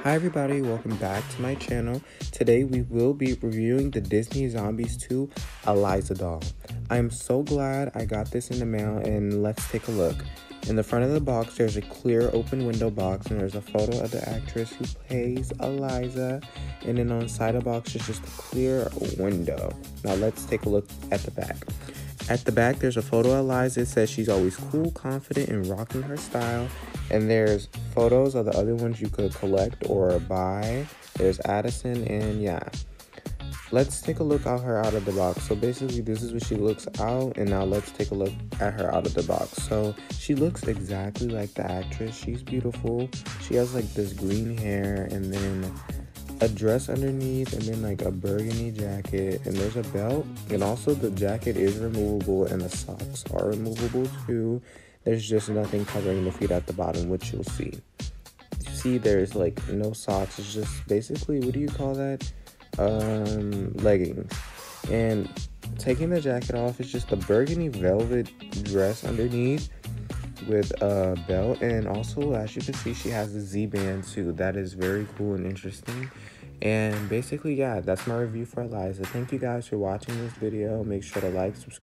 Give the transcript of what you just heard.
Hi everybody, welcome back to my channel. Today we will be reviewing the Disney Zombies 2 Eliza doll. I'm so glad I got this in the mail, and let's take a look. In the front of the box there's a clear open window box, and there's a photo of the actress who plays Eliza, and then on the side of the box is just a clear window. Now let's take a look at the back. At the back, there's a photo of Eliza. It says she's always cool, confident, and rocking her style. And there's photos of the other ones you could collect or buy. There's Addison, and yeah. Let's take a look at her out of the box. So basically, this is what she looks out. And now let's take a look at her out of the box. So she looks exactly like the actress. She's beautiful. She has like this green hair, and then a dress underneath, and then like a burgundy jacket, and there's a belt, and also the jacket is removable and the socks are removable too. There's just nothing covering the feet at the bottom, which you'll see. You see there's like no socks. It's just basically, what do you call that, leggings. And taking the jacket off, it's just a burgundy velvet dress underneath with a belt, and also as you can see she has the Z-band too. That is very cool and interesting. And basically, yeah, that's my review for Eliza. Thank you guys for watching this video. Make sure to like, subscribe.